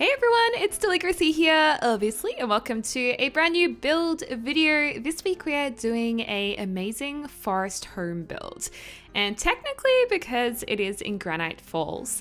Hey everyone, it's Deligracy here, obviously, and welcome to a brand new build video. This week we are doing an amazing forest home build. And technically, because it is in Granite Falls,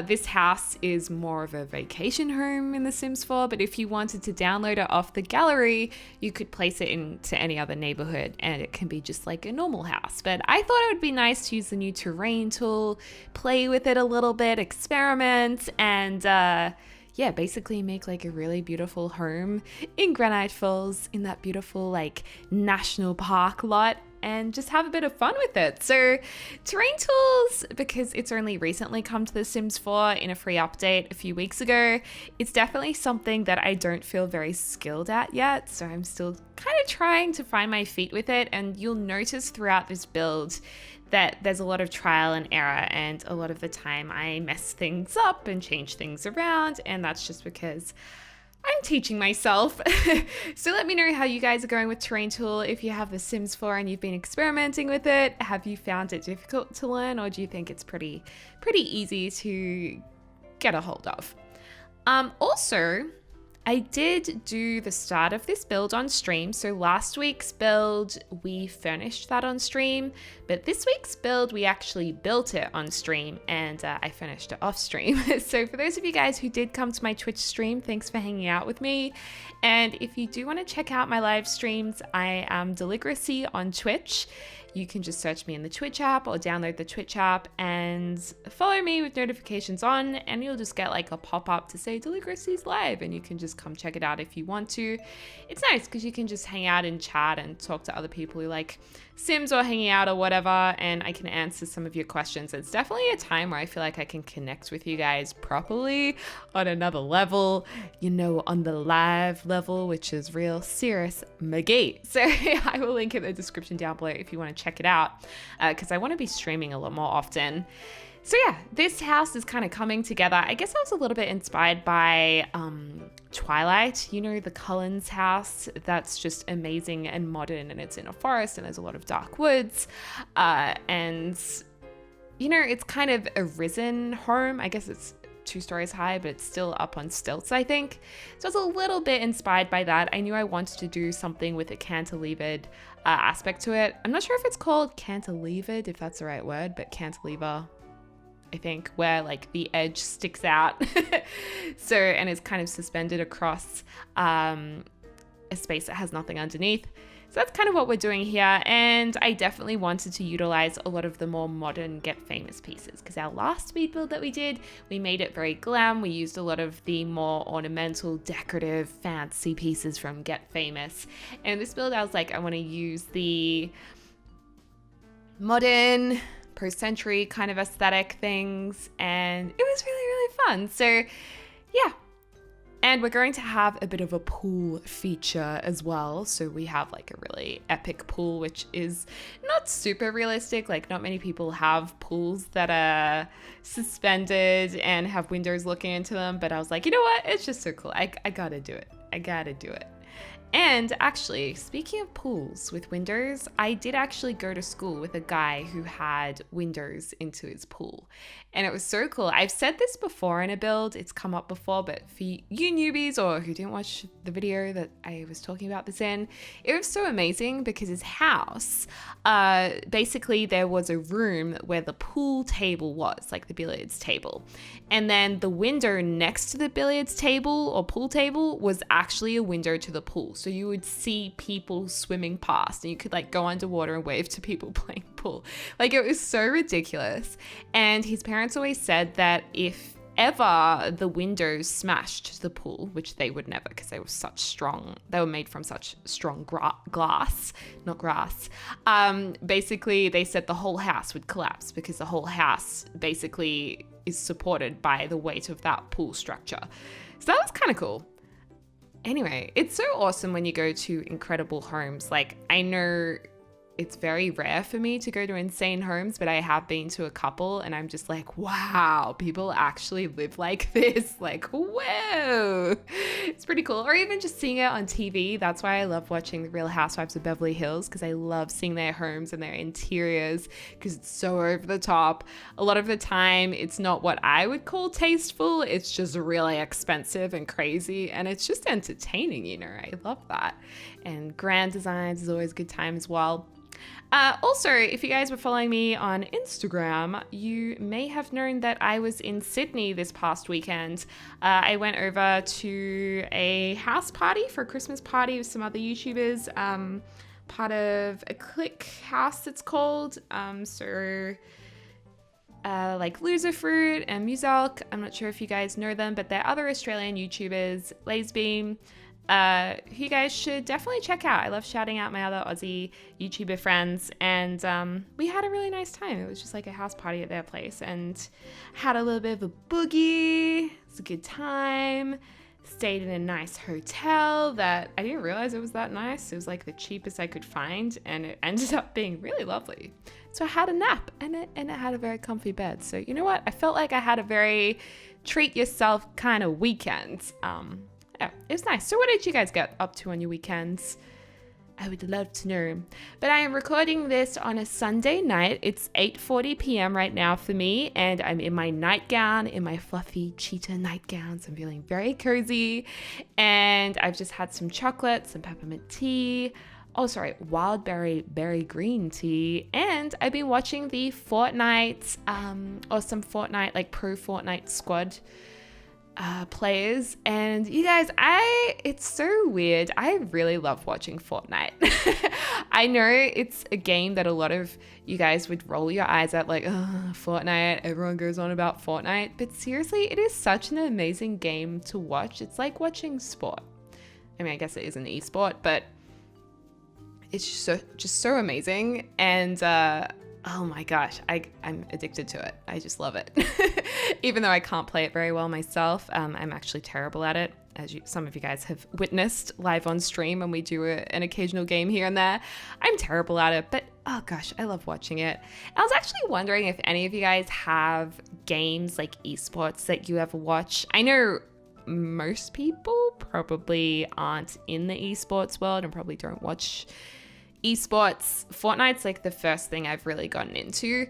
this house is more of a vacation home in The Sims 4, but if you wanted to download it off the gallery, you could place it into any other neighborhood and it can be just like a normal house. But I thought it would be nice to use the new terrain tool, play with it a little bit, experiment, and yeah, basically make like a really beautiful home in Granite Falls in that beautiful like national park lot and just have a bit of fun with it. So terrain tools, because it's only recently come to The Sims 4 in a free update a few weeks ago, it's definitely something that I don't feel very skilled at yet. So I'm still kind of trying to find my feet with it. And you'll notice throughout this build that there's a lot of trial and error, and a lot of the time I mess things up and change things around, and that's just because I'm teaching myself. So let me know how you guys are going with terrain tool. If you have The Sims 4 and you've been experimenting with it, have you found it difficult to learn, or do you think it's pretty easy to get a hold of? Also, I did do the start of this build on stream. So last week's build, we furnished that on stream, but this week's build, we actually built it on stream, and I finished it off stream. So for those of you guys who did come to my Twitch stream, thanks for hanging out with me. And if you do want to check out my live streams, I am Deligracy on Twitch. You can just search me in the Twitch app or download the Twitch app and follow me with notifications on, and you'll just get like a pop-up to say Deligracy's live, and you can just come check it out if you want to. It's nice because you can just hang out and chat and talk to other people who like Sims or hanging out or whatever, and I can answer some of your questions. It's definitely a time where I feel like I can connect with you guys properly on another level, you know, on the live level, which is real serious McGee. So I will link in the description down below if you want to check it out, because I want to be streaming a lot more often. So yeah, this house is kind of coming together. I guess I was a little bit inspired by Twilight, you know, the Cullens house. That's just amazing and modern, and it's in a forest and there's a lot of dark woods. And, you know, it's kind of a risen home. I guess it's 2 stories high, but it's still up on stilts, I think. So I was a little bit inspired by that. I knew I wanted to do something with a cantilevered aspect to it. I'm not sure if it's called cantilevered, if that's the right word, but cantilever, I think, where like the edge sticks out. So, and it's kind of suspended across a space that has nothing underneath. So that's kind of what we're doing here, and I definitely wanted to utilize a lot of the more modern Get Famous pieces, because our last speed build that we did, we made it very glam. We used a lot of the more ornamental, decorative, fancy pieces from Get Famous. And this build, I was like, I want to use the modern, post-century kind of aesthetic things, and it was really fun. So yeah. And we're going to have a bit of a pool feature as well. So we have like a really epic pool, which is not super realistic. Like not many people have pools that are suspended and have windows looking into them. But I was like, you know what? It's just so cool. I gotta do it. I gotta do it. And actually, speaking of pools with windows, I did actually go to school with a guy who had windows into his pool. And it was so cool. I've said this before in a build, it's come up before, but for you newbies or who didn't watch the video that I was talking about this in, it was so amazing because his house, basically there was a room where the pool table was, like the billiards table. And then the window next to the billiards table or pool table was actually a window to the pool. So you would see people swimming past, and you could like go underwater and wave to people playing pool. Like it was so ridiculous. And his parents always said that if ever the windows smashed the pool, which they would never because they were such strong, they were made from such strong glass, not grass. Basically, they said the whole house would collapse because the whole house basically is supported by the weight of that pool structure. So that was kind of cool. Anyway, it's so awesome when you go to incredible homes. Like I know it's very rare for me to go to insane homes, but I have been to a couple and I'm just like, wow, people actually live like this. Like, whoa, it's pretty cool. Or even just seeing it on TV. That's why I love watching The Real Housewives of Beverly Hills, because I love seeing their homes and their interiors because it's so over the top. A lot of the time, it's not what I would call tasteful. It's just really expensive and crazy, and it's just entertaining, you know. I love that. And grand designs is always a good time as well. Also, if you guys were following me on Instagram, you may have known that I was in Sydney this past weekend. I went over to a house party for a Christmas party with some other YouTubers, part of a clique house it's called. Like Loser Fruit and Musalk. I'm not sure if you guys know them, but they're other Australian YouTubers, Lazebeam, who you guys should definitely check out. I love shouting out my other Aussie YouTuber friends, and we had a really nice time. It was just like a house party at their place, and had a little bit of a boogie. It was a good time. Stayed in a nice hotel that I didn't realize it was that nice. It was like the cheapest I could find, and it ended up being really lovely. So I had a nap, and it had a very comfy bed. So you know what? I felt like I had a very treat yourself kind of weekend. Yeah, it was nice. So what did you guys get up to on your weekends? I would love to know. But I am recording this on a Sunday night. It's 8:40 p.m. right now for me, and I'm in my nightgown, in my fluffy cheetah nightgowns. I'm feeling very cozy, and I've just had some chocolate, some peppermint tea. Oh, sorry, wild berry green tea. And I've been watching the Fortnite, or some Fortnite, like pro Fortnite squad players. And you guys, it's so weird. I really love watching Fortnite. I know it's a game that a lot of you guys would roll your eyes at, like, oh, Fortnite, everyone goes on about Fortnite. But seriously, it is such an amazing game to watch. It's like watching sport. I mean, I guess it is an esport, but it's just so amazing. And oh my gosh, I'm addicted to it. I just love it. Even though I can't play it very well myself, I'm actually terrible at it, as some of you guys have witnessed live on stream when we do an occasional game here and there. I'm terrible at it, but oh gosh, I love watching it. I was actually wondering if any of you guys have games like esports that you ever watch. I know most people probably aren't in the esports world and probably don't watch esports. Fortnite's like the first thing I've really gotten into.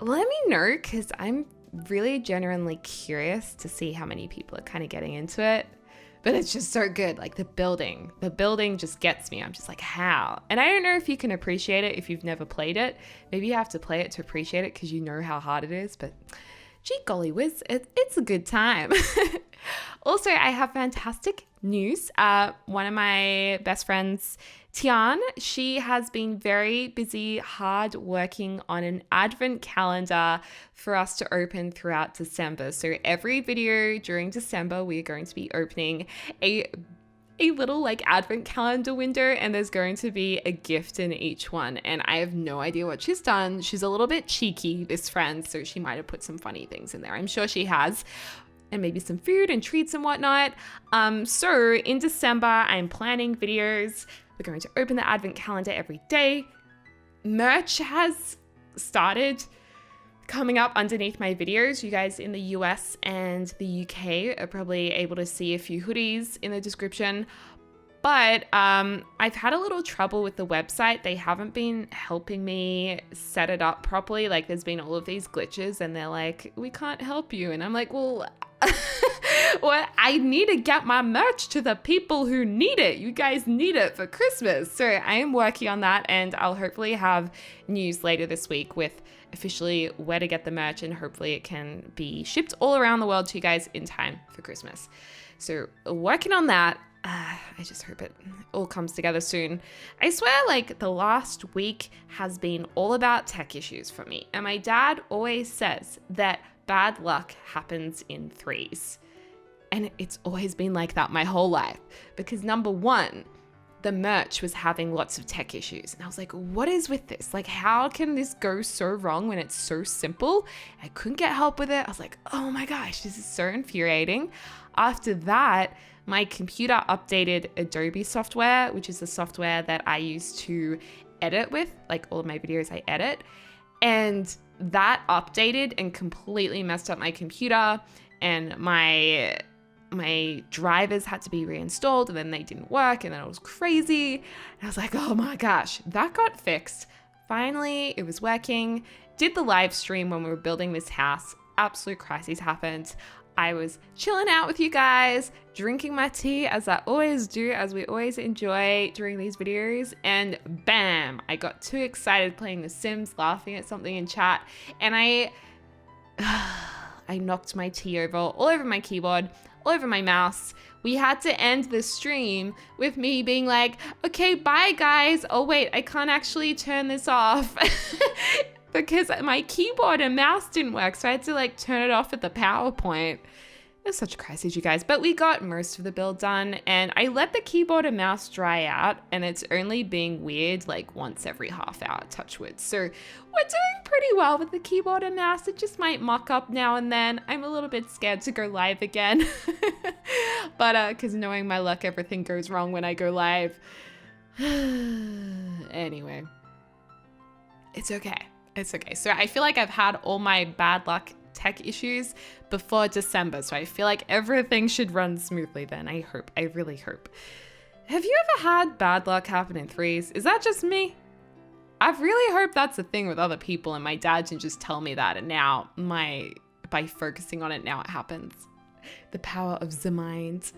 Let me know, because I'm really genuinely curious to see how many people are kind of getting into it. But it's just so good. Like the building just gets me. I'm just like, how? And I don't know if you can appreciate it if you've never played it. Maybe you have to play it to appreciate it, because you know how hard it is. But gee golly whiz, it's a good time. Also, I have fantastic news. One of my best friends, Tian, she has been very busy, hard working on an advent calendar for us to open throughout December. So every video during December, we're going to be opening a little like advent calendar window, and there's going to be a gift in each one. And I have no idea what she's done. She's a little bit cheeky, this friend, so she might have put some funny things in there. I'm sure she has. And maybe some food and treats and whatnot. So in December, I'm planning videos. We're going to open the advent calendar every day. Merch has started coming up underneath my videos. You guys in the US and the UK are probably able to see a few hoodies in the description. But I've had a little trouble with the website. They haven't been helping me set it up properly. Like there's been all of these glitches, and they're like, we can't help you. And I'm like, well, well, I need to get my merch to the people who need it. You guys need it for Christmas. So I am working on that, and I'll hopefully have news later this week with officially where to get the merch, and hopefully it can be shipped all around the world to you guys in time for Christmas. So working on that. I just hope it all comes together soon. I swear, like, the last week has been all about tech issues for me. And my dad always says that bad luck happens in threes. And it's always been like that my whole life. Because number one, the merch was having lots of tech issues. And I was like, what is with this? Like, how can this go so wrong when it's so simple? I couldn't get help with it. I was like, oh my gosh, this is so infuriating. After that, my computer updated Adobe software, which is the software that I use to edit with, like all of my videos I edit. And that updated and completely messed up my computer, and my drivers had to be reinstalled, and then they didn't work, and then it was crazy. And I was like, oh my gosh, that got fixed. Finally, it was working. Did the live stream when we were building this house. Absolute crisis happened. I was chilling out with you guys, drinking my tea as I always do, as we always enjoy during these videos, and bam, I got too excited playing The Sims, laughing at something in chat, and I knocked my tea over, all over my keyboard, all over my mouse. We had to end the stream with me being like, okay, bye guys. Oh wait, I can't actually turn this off because my keyboard and mouse didn't work. So I had to like turn it off at the PowerPoint. It was such a crisis, you guys, but we got most of the build done, and I let the keyboard and mouse dry out, and it's only being weird like once every half hour, touch wood. So we're doing pretty well with the keyboard and mouse. It just might muck up now and then. I'm a little bit scared to go live again, but because knowing my luck, everything goes wrong when I go live. Anyway, it's okay. It's okay. So I feel like I've had all my bad luck tech issues before December, so I feel like everything should run smoothly then. I hope. I really hope. Have you ever had bad luck happen in threes? Is that just me? I've really hoped that's a thing with other people, and my dad can just tell me that, and now by focusing on it, now it happens. The power of the mind.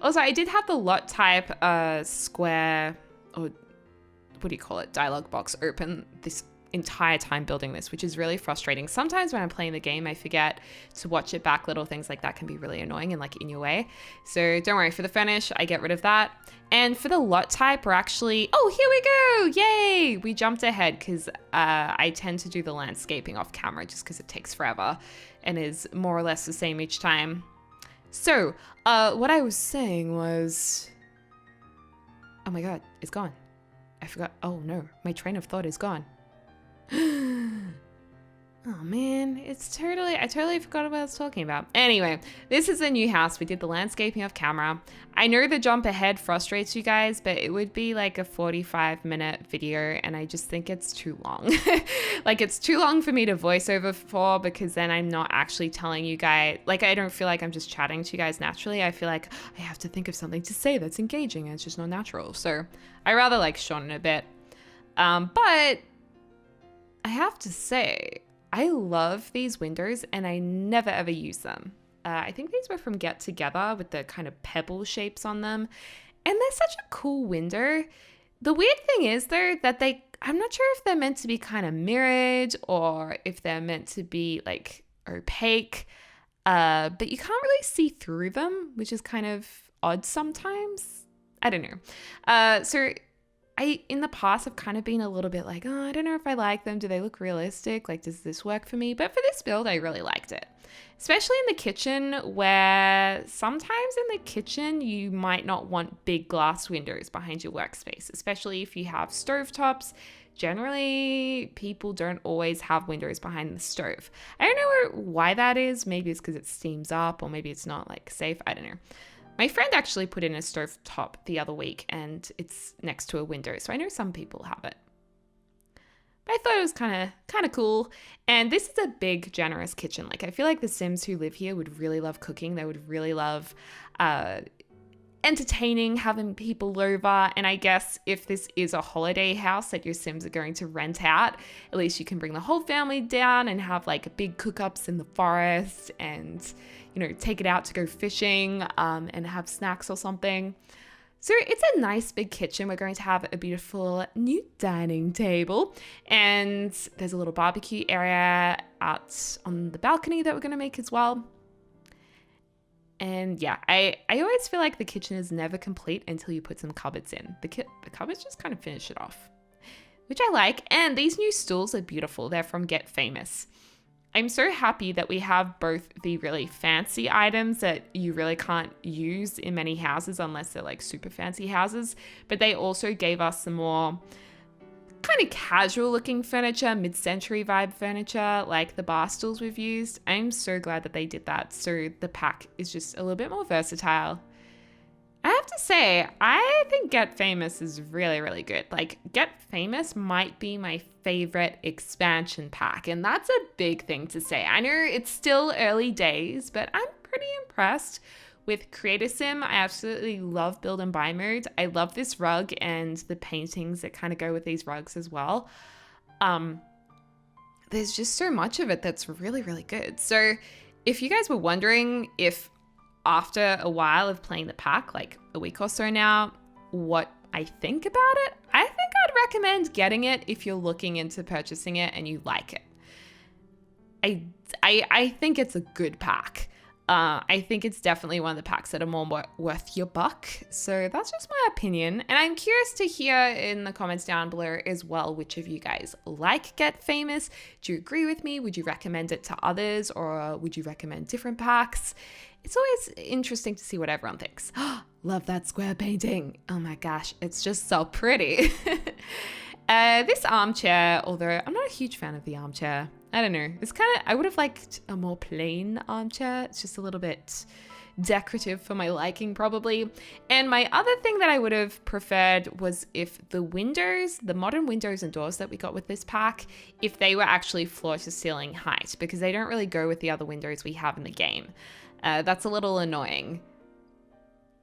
Also, I did have the lot type square, or what do you call it, dialog box open this entire time building this, which is really frustrating. Sometimes when I'm playing the game, I forget to watch it back. Little things like that can be really annoying and like in your way. So don't worry, for the finish, I get rid of that. And for the lot type, we're actually, oh, here we go. Yay. We jumped ahead because I tend to do the landscaping off camera just because it takes forever and is more or less the same each time. So what I was saying was, oh my God, it's gone. I forgot. Oh no, my train of thought is gone. Oh man, I totally forgot what I was talking about. Anyway, this is a new house. We did the landscaping off camera. I know the jump ahead frustrates you guys, but it would be like a 45-minute video, and I just think it's too long. Like, it's too long for me to voice over for, because then I'm not actually telling you guys, like, I don't feel like I'm just chatting to you guys naturally. I feel like I have to think of something to say that's engaging, and it's just not natural. So I rather like shorten it a bit. But I have to say, I love these windows, and I never ever use them. I think these were from Get Together with the kind of pebble shapes on them. And they're such a cool window. The weird thing is though, that I'm not sure if they're meant to be kind of mirrored or if they're meant to be like opaque, but you can't really see through them, which is kind of odd sometimes. I don't know. So I, in the past, have kind of been a little bit like, oh, I don't know if I like them. Do they look realistic? Like, does this work for me? But for this build, I really liked it. Especially in the kitchen, where sometimes in the kitchen, you might not want big glass windows behind your workspace, especially if you have stovetops. Generally, people don't always have windows behind the stove. I don't know why that is. Maybe it's because it steams up, or maybe it's not like safe. I don't know. My friend actually put in a stove top the other week, and it's next to a window, so I know some people have it. But I thought it was kind of cool. And this is a big, generous kitchen. Like, I feel like the Sims who live here would really love cooking. They would really love entertaining, having people over. And I guess if this is a holiday house that your Sims are going to rent out, at least you can bring the whole family down and have like big cook-ups in the forest, and you know, take it out to go fishing and have snacks or something. So it's a nice big kitchen. We're going to have a beautiful new dining table, and there's a little barbecue area out on the balcony that we're going to make as well. And yeah, I always feel like the kitchen is never complete until you put some cupboards in. The cupboards just kind of finish it off, which I like. And these new stools are beautiful. They're from Get Famous. I'm so happy that we have both the really fancy items that you really can't use in many houses unless they're like super fancy houses, but they also gave us some more kind of casual looking furniture, mid-century vibe furniture, like the bar stools we've used. I'm so glad that they did that. So the pack is just a little bit more versatile. I have to say, I think Get Famous is really, really good. Like, Get Famous might be my favorite expansion pack, and that's a big thing to say. I know it's still early days, but I'm pretty impressed with Creator Sim. I absolutely love build and buy mode. I love this rug and the paintings that kind of go with these rugs as well. There's just so much of it that's really, really good. So if you guys were wondering if after a while of playing the pack, like a week or so now, what I think about it, I think I'd recommend getting it if you're looking into purchasing it and you like it. I think it's a good pack. I think it's definitely one of the packs that are more worth your buck. So that's just my opinion. And I'm curious to hear in the comments down below as well, which of you guys like Get Famous? Do you agree with me? Would you recommend it to others, or would you recommend different packs? It's always interesting to see what everyone thinks. Love that square painting. Oh my gosh, it's just so pretty. This armchair, although I'm not a huge fan of the armchair. I don't know. It's kind of, I would have liked a more plain armchair. It's just a little bit decorative for my liking probably. And my other thing that I would have preferred was if the windows, the modern windows and doors that we got with this pack, if they were actually floor to ceiling height, because they don't really go with the other windows we have in the game. That's a little annoying.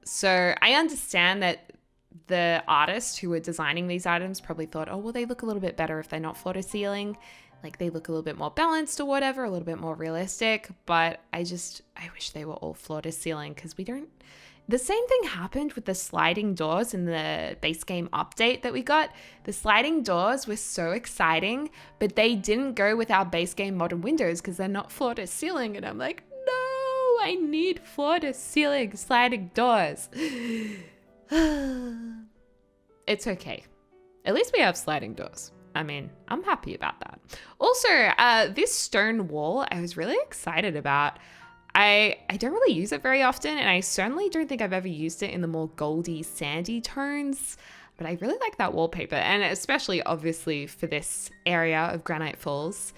So I understand that the artists who were designing these items probably thought, oh, well, they look a little bit better if they're not floor to ceiling. Like they look a little bit more balanced or whatever, a little bit more realistic. But I wish they were all floor to ceiling, because the same thing happened with the sliding doors in the base game update that we got. The sliding doors were so exciting, but they didn't go with our base game modern windows because they're not floor to ceiling. And I'm like, no, I need floor to ceiling sliding doors. It's okay. At least we have sliding doors. I mean, I'm happy about that. Also, this stone wall, I was really excited about. I don't really use it very often, and I certainly don't think I've ever used it in the more goldy, sandy tones, but I really like that wallpaper, and especially, obviously, for this area of Granite Falls,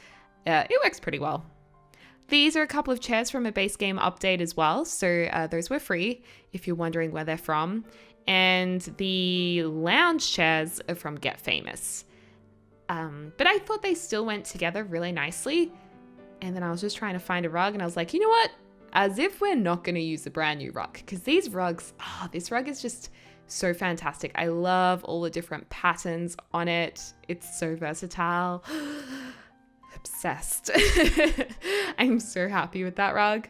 it works pretty well. These are a couple of chairs from a base game update as well, so those were free, if you're wondering where they're from, and the lounge chairs are from Get Famous. But I thought they still went together really nicely. And then I was just trying to find a rug, and I was like, you know what? As if we're not going to use a brand new rug, because these rugs, this rug is just so fantastic. I love all the different patterns on it. It's so versatile. Obsessed. I'm so happy with that rug.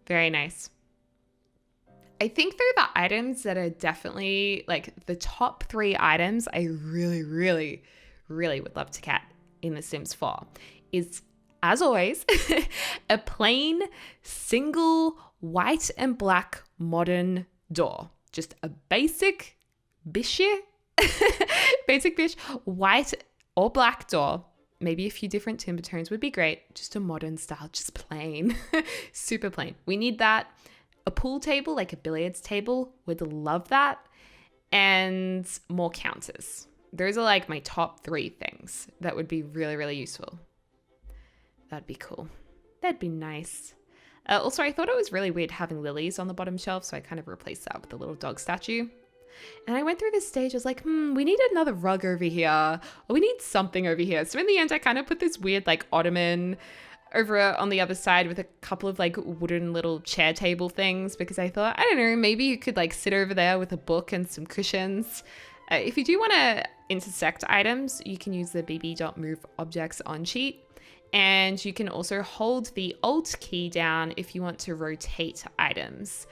Very nice. I think they're the items that are definitely like the top 3 items I really, really, really would love to get in The Sims 4 is, as always, a plain single white and black modern door. Just a basic bish, white or black door. Maybe a few different timber tones would be great. Just a modern style, just plain, super plain. We need that. A pool table, like a billiards table, would love that. And more counters. Those are like my top 3 things that would be really, really useful. That'd be cool. That'd be nice. Also, I thought it was really weird having lilies on the bottom shelf, so I kind of replaced that with a little dog statue. And I went through this stage, I was like, we need another rug over here. Or we need something over here. So in the end, I kind of put this weird like ottoman over on the other side with a couple of like wooden little chair table things, because I thought, I don't know, maybe you could like sit over there with a book and some cushions. If you do want to intersect items, you can use the bb.move objects on cheat, and you can also hold the Alt key down if you want to rotate items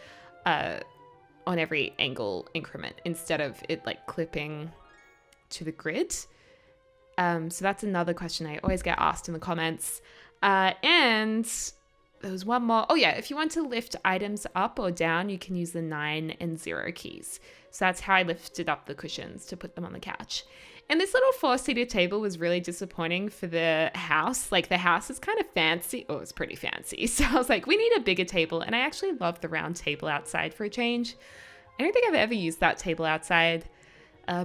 on every angle increment instead of it like clipping to the grid. So that's another question I always get asked in the comments. And there was one more. Oh yeah, if you want to lift items up or down, you can use the 9 and 0 keys. So that's how I lifted up the cushions to put them on the couch. And this little 4-seater table was really disappointing for the house. Like the house is kind of fancy. Oh, it's pretty fancy. So I was like, we need a bigger table. And I actually love the round table outside for a change. I don't think I've ever used that table outside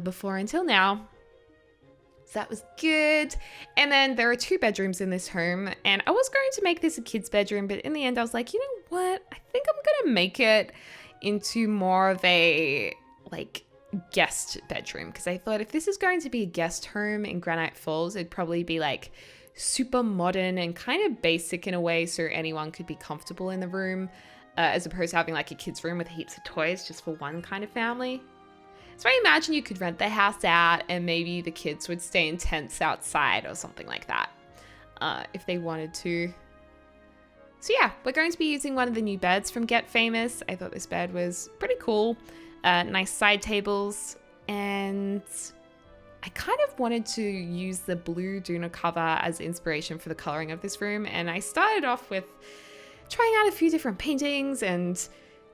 before until now. So that was good. And then there are 2 bedrooms in this home, and I was going to make this a kid's bedroom, but in the end I was like, you know what? I think I'm going to make it into more of a like guest bedroom, because I thought if this is going to be a guest home in Granite Falls, it'd probably be like super modern and kind of basic in a way, so anyone could be comfortable in the room, as opposed to having like a kid's room with heaps of toys just for one kind of family. So I imagine you could rent the house out and maybe the kids would stay in tents outside or something like that, if they wanted to. So yeah, we're going to be using one of the new beds from Get Famous. I thought this bed was pretty cool. Nice side tables, and I kind of wanted to use the blue doona cover as inspiration for the coloring of this room, and I started off with trying out a few different paintings and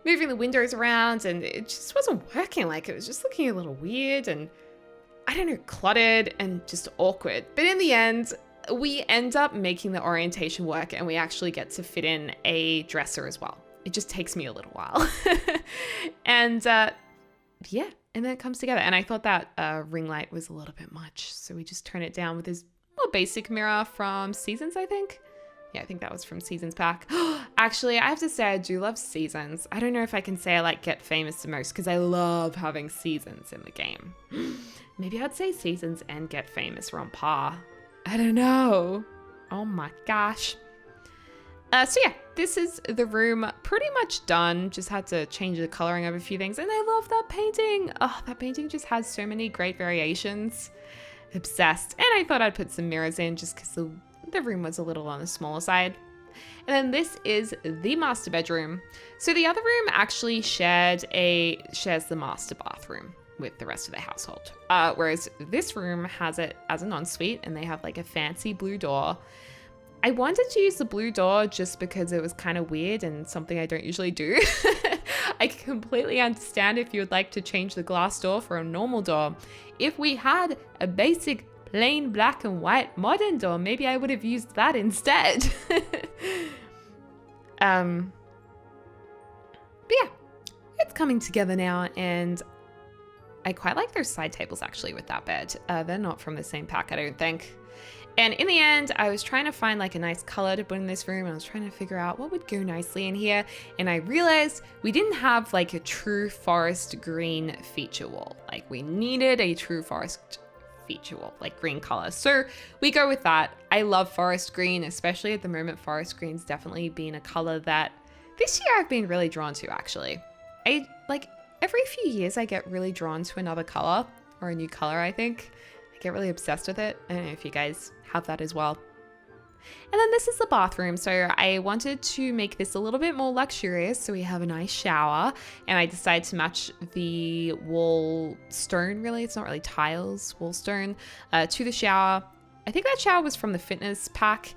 moving the windows around, and it just wasn't working. Like, it was just looking a little weird and, I don't know, cluttered and just awkward. But in the end, we end up making the orientation work, and we actually get to fit in a dresser as well. It just takes me a little while. And yeah, and then it comes together. And I thought that ring light was a little bit much, so we just turn it down with this more basic mirror from Seasons, I think. Yeah, I think that was from Seasons pack. Actually, I have to say I do love Seasons. I don't know if I can say I like Get Famous the most, because I love having Seasons in the game. Maybe I'd say Seasons and Get Famous are on par. I don't know. Oh my gosh. So yeah, this is the room pretty much done. Just had to change the coloring of a few things. And I love that painting. Oh, that painting just has so many great variations. Obsessed. And I thought I'd put some mirrors in just because the room was a little on the smaller side. And then this is the master bedroom. So the other room actually shares the master bathroom with the rest of the household. Whereas this room has it as an ensuite, and they have like a fancy blue door. I wanted to use the blue door just because it was kind of weird and something I don't usually do. I completely understand if you would like to change the glass door for a normal door. If we had a basic plain black and white modern door, maybe I would have used that instead. But yeah, it's coming together now, and I quite like those side tables actually with that bed. They're not from the same pack, I don't think. And in the end, I was trying to find like a nice color to put in this room. And I was trying to figure out what would go nicely in here. And I realized we didn't have like a true forest green feature wall. Like, we needed a true forest feature wall, like green color. So we go with that. I love forest green, especially at the moment. Forest green's definitely been a color that this year I've been really drawn to, actually. Every few years I get really drawn to another color, or a new color, I think. I get really obsessed with it. I don't know if you guys have that as well. And then this is the bathroom. So I wanted to make this a little bit more luxurious. So we have a nice shower, and I decided to match the wall stone, really. It's not really tiles, wall stone, to the shower. I think that shower was from the fitness pack.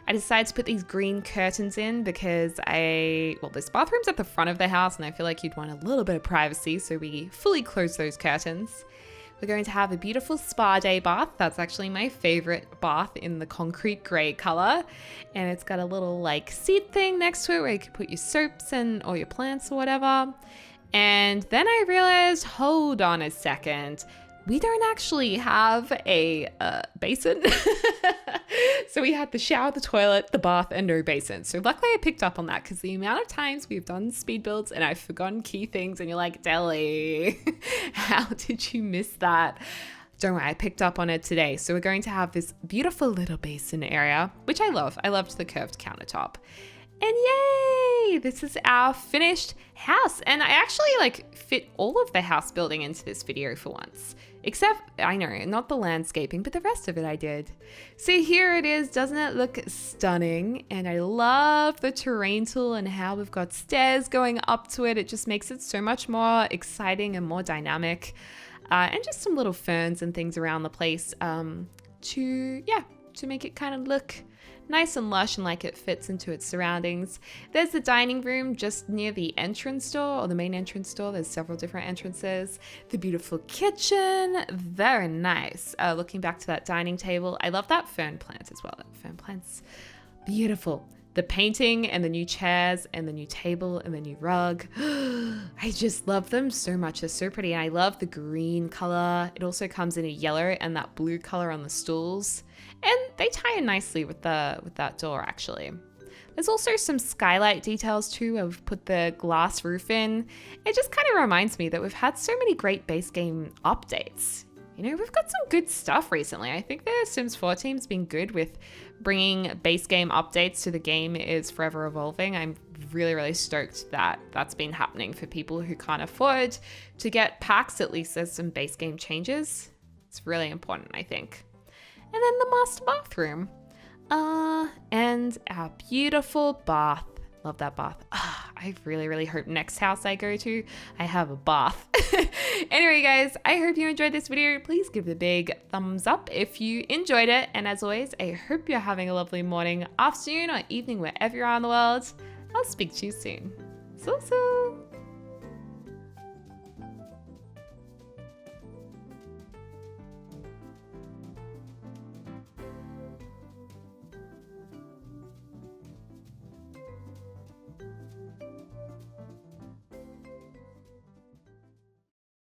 I decided to put these green curtains in because this bathroom's at the front of the house, and I feel like you'd want a little bit of privacy. So we fully closed those curtains. We're going to have a beautiful spa day bath. That's actually my favorite bath, in the concrete gray color. And it's got a little like seat thing next to it where you can put your soaps and or your plants or whatever. And then I realized, hold on a second, we don't actually have a basin. So we had the shower, the toilet, the bath, and no basin. So luckily I picked up on that, because the amount of times we've done speed builds and I've forgotten key things, and you're like, Deli, how did you miss that? Don't worry, I picked up on it today. So we're going to have this beautiful little basin area, which I love. I loved the curved countertop. And yay, this is our finished house. And I actually fit all of the house building into this video for once. Except, I know, not the landscaping, but the rest of it I did. So here it is. Doesn't it look stunning? And I love the terrain tool and how we've got stairs going up to it. It just makes it so much more exciting and more dynamic. And just some little ferns and things around the place to make it kind of look nice and lush and like it fits into its surroundings. There's the dining room just near the entrance door, or the main entrance door. There's several different entrances. The beautiful kitchen, very nice. Looking back to that dining table, I love that fern plant as well. That fern plant's beautiful. The painting and the new chairs and the new table and the new rug. I just love them so much. They're so pretty. And I love the green color. It also comes in a yellow and that blue color on the stools. And they tie in nicely with that door, actually. There's also some skylight details too, where we've put the glass roof in. It just kind of reminds me that we've had so many great base game updates. You know, we've got some good stuff recently. I think the Sims 4 team's been good with bringing base game updates to the game is forever evolving. I'm really stoked that that's been happening for people who can't afford to get packs. At least there's some base game changes. It's really important, I think. And then the master bathroom. And our beautiful bath. Love that bath. I really hope next house I go to, I have a bath. Anyway, guys, I hope you enjoyed this video. Please give it a big thumbs up if you enjoyed it. And as always, I hope you're having a lovely morning, afternoon, or evening, wherever you are in the world. I'll speak to you soon. So.